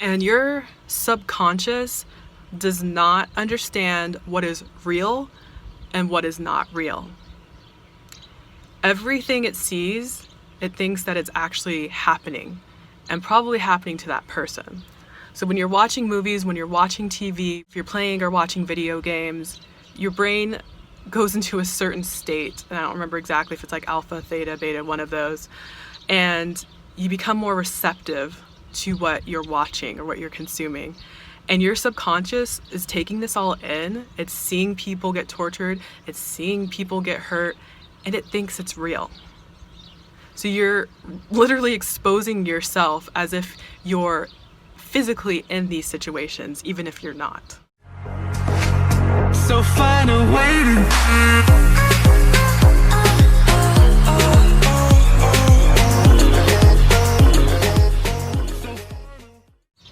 And your subconscious does not understand what is real and what is not real. Everything it sees, it thinks that it's actually happening, and probably happening to that person. So when you're watching movies, when you're watching TV, if you're playing or watching video games, your brain goes into a certain state, and I don't remember exactly if it's like alpha, theta, beta, one of those, and you become more receptive to what you're watching or what you're consuming. And your subconscious is taking this all in. It's seeing people get tortured, it's seeing people get hurt, and it thinks it's real. So you're literally exposing yourself as if you're physically in these situations, even if you're not. So find a way to...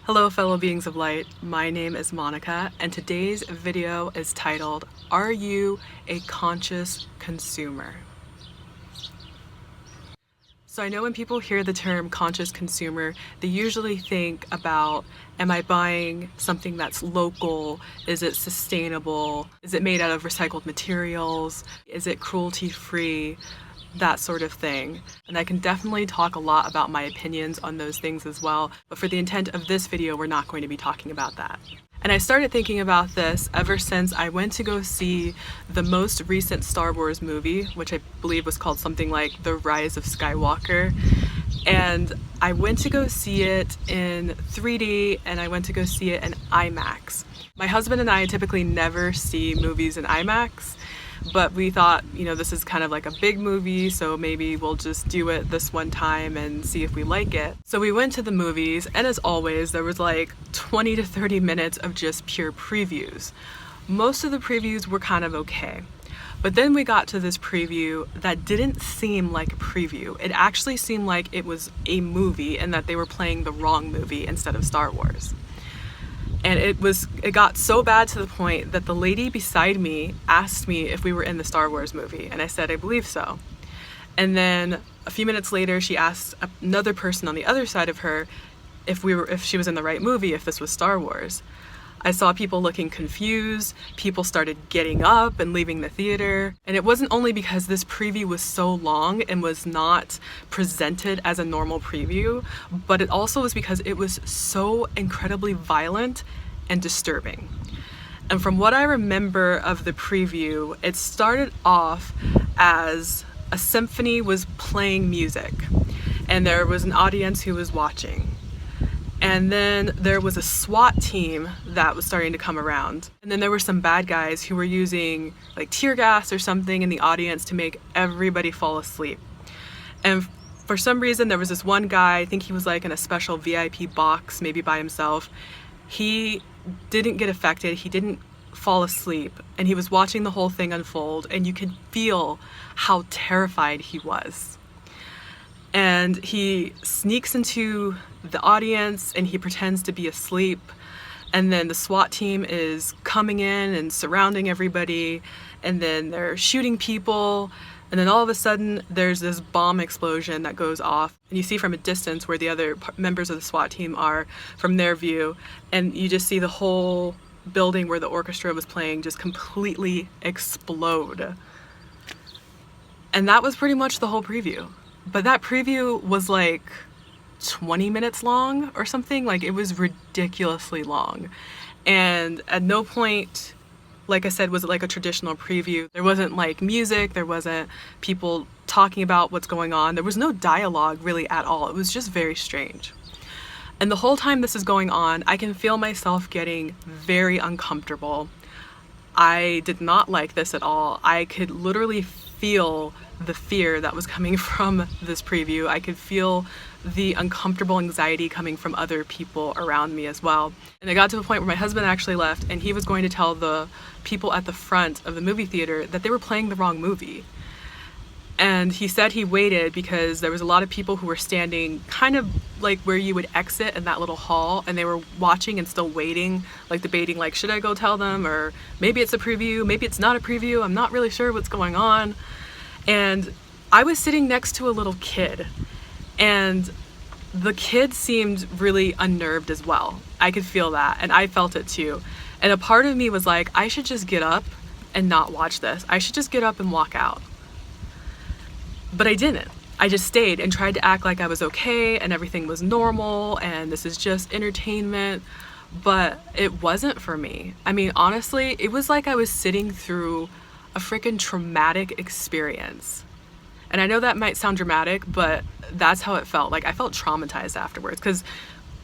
Hello fellow beings of light, my name is Monica, and today's video is titled, Are You a Conscious Consumer? So I know when people hear the term conscious consumer, they usually think about, am I buying something that's local? Is it sustainable? Is it made out of recycled materials? Is it cruelty-free? That sort of thing. And I can definitely talk a lot about my opinions on those things as well, but for the intent of this video, we're not going to be talking about that. And I started thinking about this ever since I went to go see the most recent Star Wars movie, which I believe was called something like The Rise of Skywalker. And I went to go see it in 3D, and I went to go see it in IMAX. My husband and I typically never see movies in IMAX, but we thought, you know, this is kind of like a big movie, so maybe we'll just do it this one time and see if we like it. So we went to the movies, and as always, there was like 20 to 30 minutes of just pure previews. Most of the previews were kind of okay. But then we got to this preview that didn't seem like a preview. It actually seemed like it was a movie and that they were playing the wrong movie instead of Star Wars. And it got so bad to the point that the lady beside me asked me if we were in the Star Wars movie, and I said I believe so. And then a few minutes later, she asked another person on the other side of her if she was in the right movie, if this was Star Wars. I saw people looking confused, people started getting up and leaving the theater, and it wasn't only because this preview was so long and was not presented as a normal preview, but it also was because it was so incredibly violent and disturbing. And from what I remember of the preview, it started off as a symphony was playing music, and there was an audience who was watching. And then there was a SWAT team that was starting to come around. And then there were some bad guys who were using like tear gas or something in the audience to make everybody fall asleep. And for some reason, there was this one guy, I think he was like in a special VIP box, maybe by himself. He didn't get affected, he didn't fall asleep, and he was watching the whole thing unfold, and you could feel how terrified he was. And he sneaks into the audience and he pretends to be asleep, and then the SWAT team is coming in and surrounding everybody, and then they're shooting people, and then all of a sudden there's this bomb explosion that goes off, and you see from a distance where the other members of the SWAT team are from their view, and you just see the whole building where the orchestra was playing just completely explode. And that was pretty much the whole preview. But that preview was like 20 minutes long or something. Like, it was ridiculously long. And at no point, like I said, was it like a traditional preview. There wasn't like music, there wasn't people talking about what's going on. There was no dialogue really at all. It was just very strange. And the whole time this is going on, I can feel myself getting very uncomfortable. I did not like this at all. I could literally feel the fear that was coming from this preview. I could feel the uncomfortable anxiety coming from other people around me as well. And it got to a point where my husband actually left, and he was going to tell the people at the front of the movie theater that they were playing the wrong movie. And he said he waited because there was a lot of people who were standing kind of like where you would exit in that little hall, and they were watching and still waiting, like debating, like, should I go tell them, or maybe it's a preview, maybe it's not a preview, I'm not really sure what's going on. And I was sitting next to a little kid, and The kid seemed really unnerved as well. I could feel that, and I felt it too. And a part of me was like, I should just get up and not watch this. I should just get up and walk out. But I didn't. I just stayed and tried to act like I was okay and everything was normal and this is just entertainment. But it wasn't for me. I mean, honestly, it was like I was sitting through a freaking traumatic experience. And I know that might sound dramatic, but that's how it felt. Like, I felt traumatized afterwards because,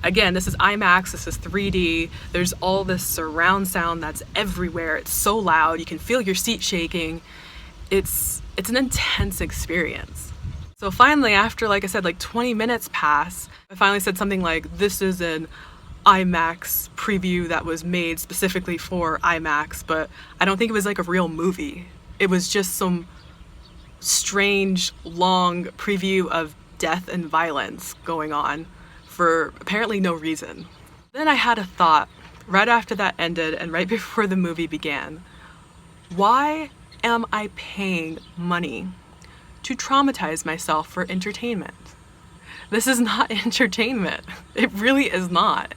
again, this is IMAX, this is 3D, there's all this surround sound that's everywhere. It's so loud, you can feel your seat shaking. It's an intense experience. So finally, after, like I said, like 20 minutes pass, I finally said something like, this is an IMAX preview that was made specifically for IMAX, but I don't think it was like a real movie. It was just some strange, long preview of death and violence going on for apparently no reason. Then I had a thought right after that ended and right before the movie began. Why am I paying money to traumatize myself for entertainment? This is not entertainment. It really is not.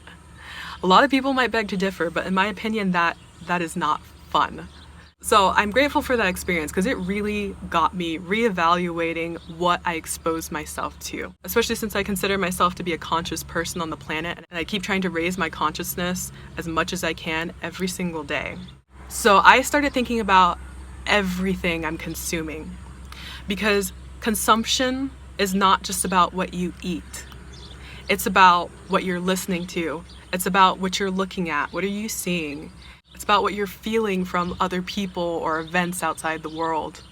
A lot of people might beg to differ, but in my opinion, that is not fun. So I'm grateful for that experience because it really got me reevaluating what I exposed myself to, especially since I consider myself to be a conscious person on the planet and I keep trying to raise my consciousness as much as I can every single day. So I started thinking about everything I'm consuming because consumption is not just about what you eat. It's about what you're listening to. It's about what you're looking at. What are you seeing? It's about what you're feeling from other people or events outside the world.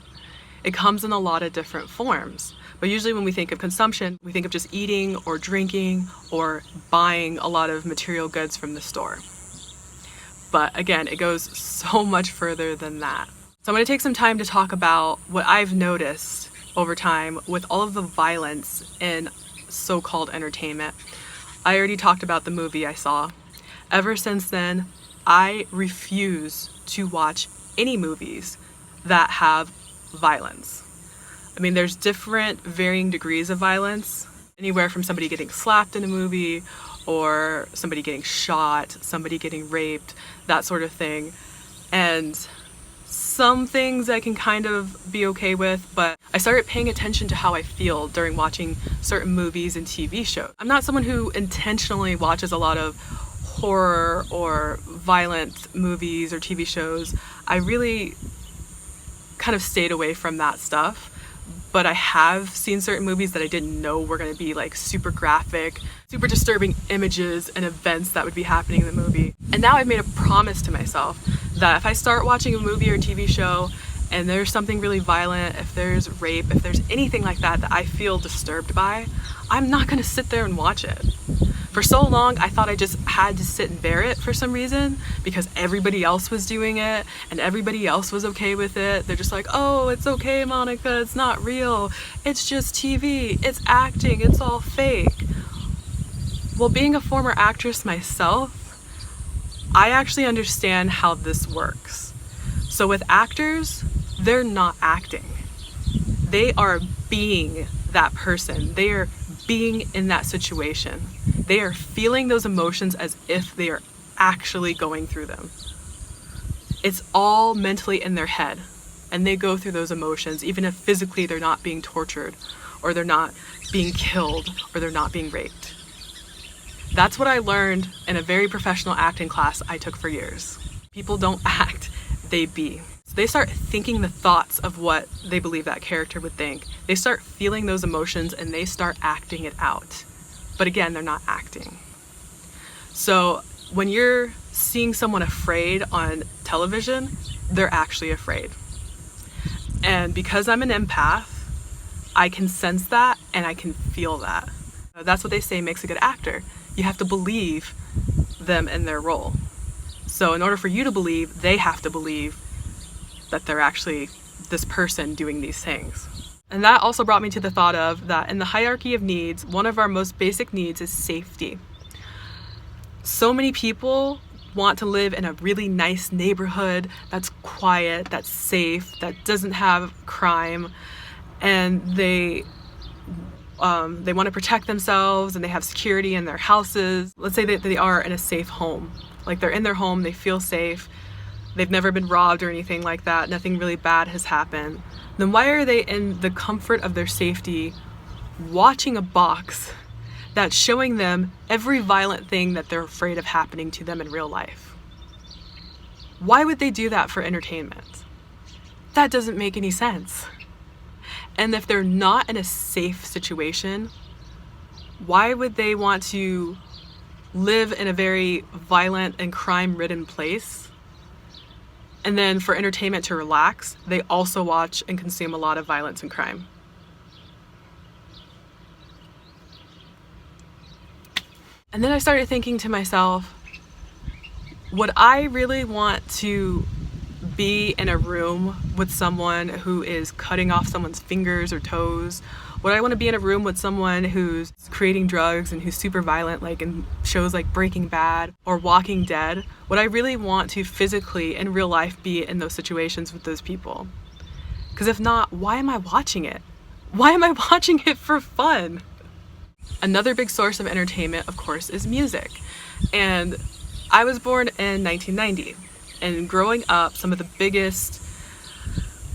It comes in a lot of different forms. But usually when we think of consumption, we think of just eating or drinking or buying a lot of material goods from the store. But again, it goes so much further than that. So I'm going to take some time to talk about what I've noticed over time with all of the violence in so-called entertainment. I already talked about the movie I saw. Ever since then, I refuse to watch any movies that have violence. I mean, there's different varying degrees of violence, anywhere from somebody getting slapped in a movie or somebody getting shot, somebody getting raped, that sort of thing. And some things I can kind of be okay with, but I started paying attention to how I feel during watching certain movies and TV shows. I'm not someone who intentionally watches a lot of horror or violent movies or TV shows. I really kind of stayed away from that stuff, but I have seen certain movies that I didn't know were going to be like super graphic, super disturbing images and events that would be happening in the movie. And now I've made a promise to myself that if I start watching a movie or a TV show and there's something really violent, if there's rape, if there's anything like that that I feel disturbed by, I'm not going to sit there and watch it. For so long, I thought I just had to sit and bear it for some reason because everybody else was doing it and everybody else was okay with it. They're just like, oh, it's okay, Monica, it's not real. It's just TV, it's acting, it's all fake. Well, being a former actress myself, I actually understand how this works. So with actors, they're not acting. They are being that person. They are being in that situation. They are feeling those emotions as if they are actually going through them. It's all mentally in their head, and they go through those emotions even if physically they're not being tortured or they're not being killed or they're not being raped. That's what I learned in a very professional acting class I took for years. People don't act, they be. So they start thinking the thoughts of what they believe that character would think. They start feeling those emotions and they start acting it out. But again, they're not acting. So when you're seeing someone afraid on television, they're actually afraid. And because I'm an empath, I can sense that and I can feel that. That's what they say makes a good actor. You have to believe them in their role. So in order for you to believe, they have to believe that they're actually this person doing these things. And that also brought me to the thought of that in the hierarchy of needs, one of our most basic needs is safety. So many people want to live in a really nice neighborhood that's quiet, that's safe, that doesn't have crime, and they They want to protect themselves and they have security in their houses. Let's say that they are in a safe home. Like they're in their home, they feel safe, they've never been robbed or anything like that, nothing really bad has happened. Then why are they in the comfort of their safety watching a box that's showing them every violent thing that they're afraid of happening to them in real life? Why would they do that for entertainment? That doesn't make any sense. And if they're not in a safe situation, why would they want to live in a very violent and crime-ridden place? And then for entertainment to relax, they also watch and consume a lot of violence and crime. And then I started thinking to myself, would I really want to be in a room with someone who is cutting off someone's fingers or toes? Would I want to be in a room with someone who's creating drugs and who's super violent, like in shows like Breaking Bad or Walking Dead? Would I really want to physically, in real life, be in those situations with those people? Because if not, why am I watching it? Why am I watching it for fun? Another big source of entertainment, of course, is music. And I was born in 1990. And growing up, some of the biggest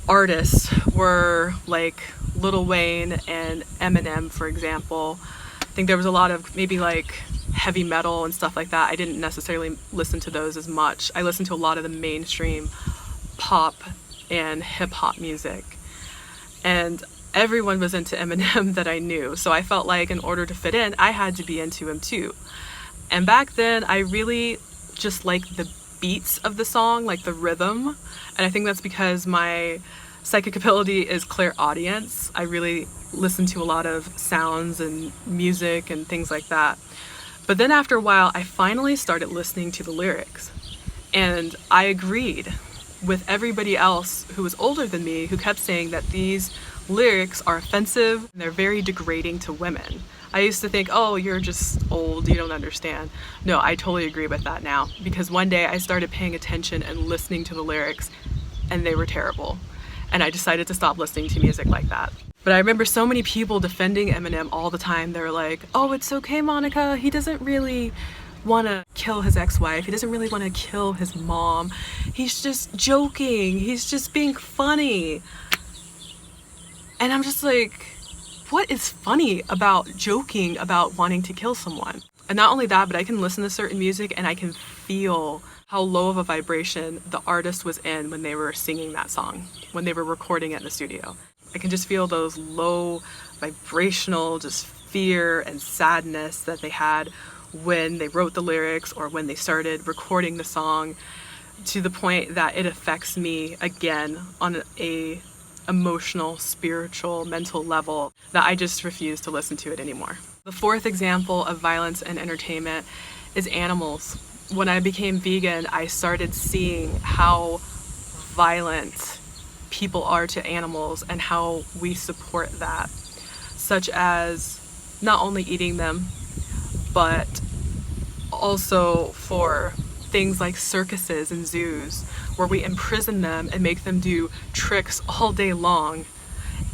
artists were like Lil Wayne and Eminem, for example. I think there was a lot of maybe like heavy metal and stuff like that. I didn't necessarily listen to those as much. I listened to a lot of the mainstream pop and hip hop music. And everyone was into Eminem that I knew. So I felt like in order to fit in, I had to be into him too. And back then, I really just liked the beats of the song, like the rhythm. And I think that's because my psychic ability is clairaudience. I really listen to a lot of sounds and music and things like that. But then after a while, I finally started listening to the lyrics. And I agreed with everybody else who was older than me who kept saying that these lyrics are offensive and they're very degrading to women. I used to think, oh, you're just old, you don't understand. No, I totally agree with that now, because one day I started paying attention and listening to the lyrics and they were terrible. And I decided to stop listening to music like that. But I remember so many people defending Eminem all the time. They were like, oh, it's okay, Monica. He doesn't really want to kill his ex-wife. He doesn't really want to kill his mom. He's just joking. He's just being funny. And I'm just like, what is funny about joking about wanting to kill someone? And not only that, but I can listen to certain music and I can feel how low of a vibration the artist was in when they were singing that song, when they were recording it in the studio. I can just feel those low vibrational, just fear and sadness that they had when they wrote the lyrics or when they started recording the song, to the point that it affects me again on a emotional, spiritual, mental level that I just refuse to listen to it anymore. The fourth example of violence and entertainment is animals. When I became vegan, I started seeing how violent people are to animals and how we support that, such as not only eating them, but also for things like circuses and zoos, where we imprison them and make them do tricks all day long.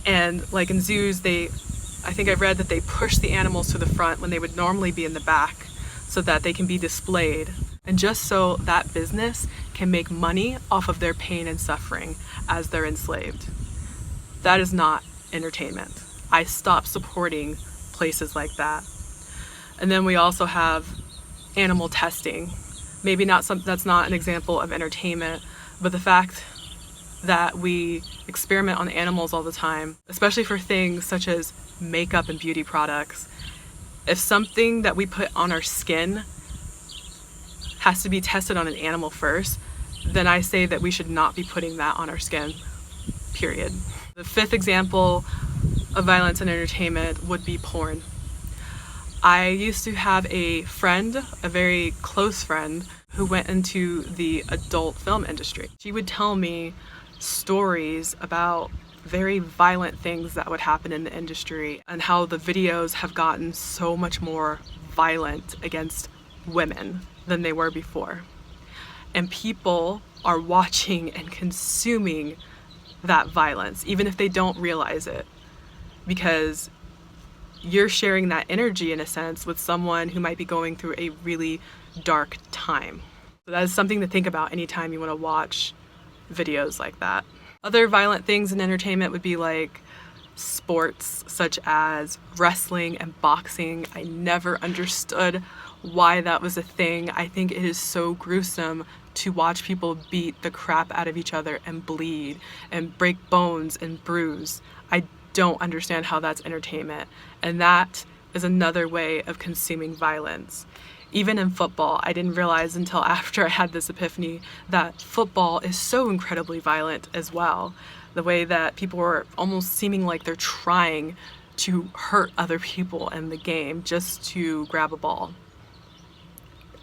And like in zoos, I think I've read that they push the animals to the front when they would normally be in the back so that they can be displayed. And just so that business can make money off of their pain and suffering as they're enslaved. That is not entertainment. I stopped supporting places like that. And then we also have animal testing. Maybe that's not an example of entertainment, but the fact that we experiment on animals all the time, especially for things such as makeup and beauty products. If something that we put on our skin has to be tested on an animal first, then I say that we should not be putting that on our skin, period. The fifth example of violence and entertainment would be porn. I used to have a friend, a very close friend, who went into the adult film industry. She would tell me stories about very violent things that would happen in the industry and how the videos have gotten so much more violent against women than they were before. And people are watching and consuming that violence, even if they don't realize it, because you're sharing that energy in a sense with someone who might be going through a really dark time. So that is something to think about anytime you want to watch videos like that. Other violent things in entertainment would be like sports such as wrestling and boxing. I never understood why that was a thing. I think it is so gruesome to watch people beat the crap out of each other and bleed and break bones and bruise. I don't understand how that's entertainment. And that is another way of consuming violence. Even in football, I didn't realize until after I had this epiphany that football is so incredibly violent as well. The way that people are almost seeming like they're trying to hurt other people in the game just to grab a ball.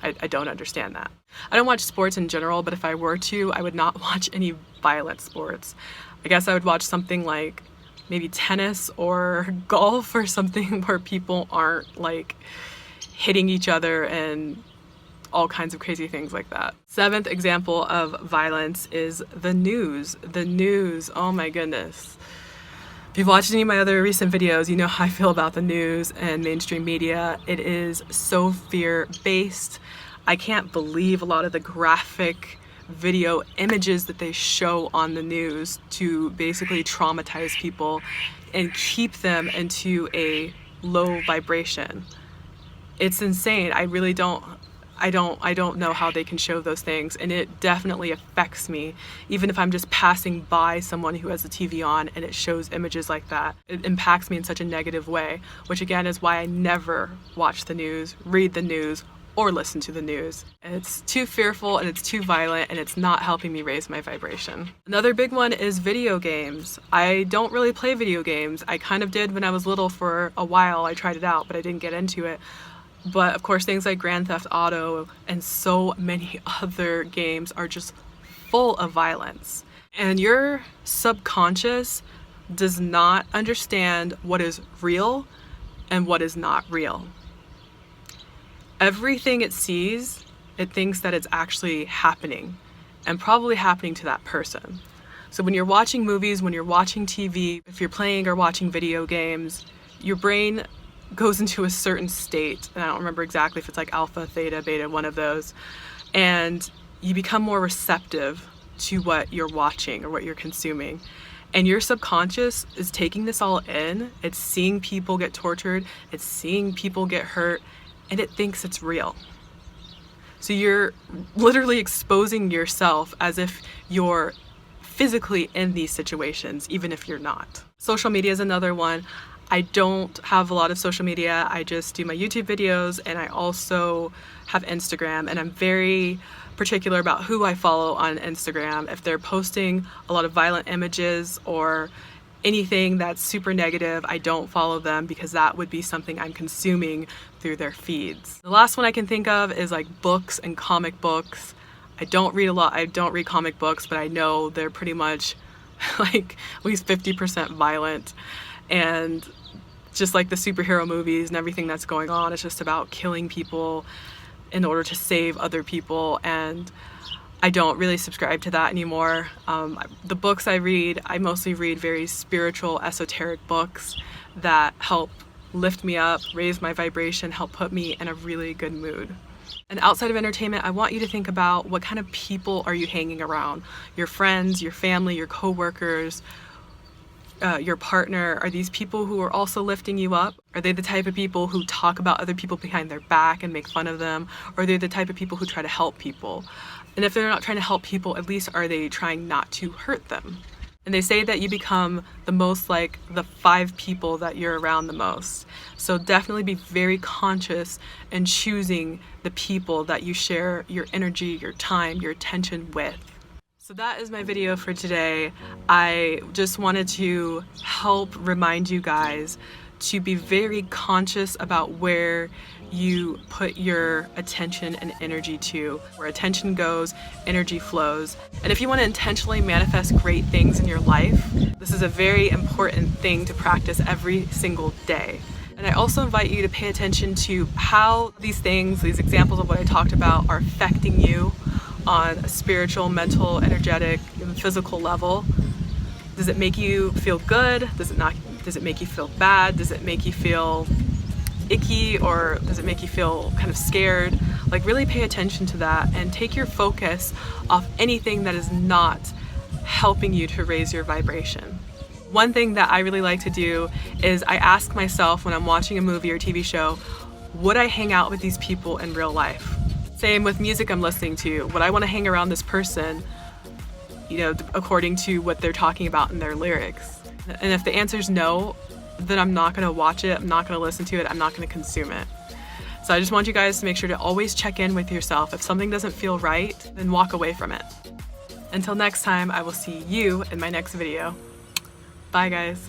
I don't understand that. I don't watch sports in general, but if I were to, I would not watch any violent sports. I guess I would watch something like maybe tennis or golf or something where people aren't like hitting each other and all kinds of crazy things like that. Seventh example of violence is the news. The news, oh my goodness. If you've watched any of my other recent videos, you know how I feel about the news and mainstream media. It is so fear-based. I can't believe a lot of the graphic video images that they show on the news to basically traumatize people and keep them into a low vibration. It's insane. I really don't know how they can show those things, and it definitely affects me. Even if I'm just passing by someone who has the TV on and it shows images like that, it impacts me in such a negative way, which again is why I never watch the news, read the news, or listen to the news. It's too fearful and it's too violent and it's not helping me raise my vibration. Another big one is video games. I don't really play video games. I kind of did when I was little for a while. I tried it out, but I didn't get into it. But of course, things like Grand Theft Auto and so many other games are just full of violence. And your subconscious does not understand what is real and what is not real. Everything it sees, it thinks that it's actually happening and probably happening to that person. So when you're watching movies, when you're watching TV, if you're playing or watching video games, your brain goes into a certain state, and I don't remember exactly if it's like alpha, theta, beta, one of those, and you become more receptive to what you're watching or what you're consuming. And your subconscious is taking this all in. It's seeing people get tortured, it's seeing people get hurt, and it thinks it's real. So you're literally exposing yourself as if you're physically in these situations, even if you're not. Social media is another one. I don't have a lot of social media. I just do my YouTube videos, and I also have Instagram, and I'm very particular about who I follow on Instagram. If they're posting a lot of violent images or anything that's super negative, I don't follow them because that would be something I'm consuming through their feeds. The last one I can think of is like books and comic books. I don't read a lot. I don't read comic books, but I know they're pretty much like at least 50% violent. And just like the superhero movies and everything that's going on, it's just about killing people in order to save other people. And I don't really subscribe to that anymore. The books I read, I mostly read very spiritual, esoteric books that help lift me up, raise my vibration, help put me in a really good mood. And outside of entertainment, I want you to think about what kind of people are you hanging around? Your friends, your family, your coworkers, your partner. Are these people who are also lifting you up? Are they the type of people who talk about other people behind their back and make fun of them? Or are they the type of people who try to help people? And if they're not trying to help people, at least are they trying not to hurt them? And they say that you become the most like the 5 people that you're around the most. So definitely be very conscious in choosing the people that you share your energy, your time, your attention with. So that is my video for today. I just wanted to help remind you guys to be very conscious about where you put your attention and energy to. Where attention goes, energy flows. And if you want to intentionally manifest great things in your life, this is a very important thing to practice every single day. And I also invite you to pay attention to how these things, these examples of what I talked about, are affecting you on a spiritual, mental, energetic, and physical level. Does it make you feel good? Does it not Does it make you feel bad? Does it make you feel icky, or does it make you feel kind of scared? Like, really pay attention to that and take your focus off anything that is not helping you to raise your vibration. One thing that I really like to do is I ask myself when I'm watching a movie or TV show, would I hang out with these people in real life? Same with music I'm listening to. Would I want to hang around this person, you know, according to what they're talking about in their lyrics? And if the answer is no, then I'm not going to watch it, I'm not going to listen to it, I'm not going to consume it. So I just want you guys to make sure to always check in with yourself. If something doesn't feel right, then walk away from it. Until next time, I will see you in my next video. Bye guys.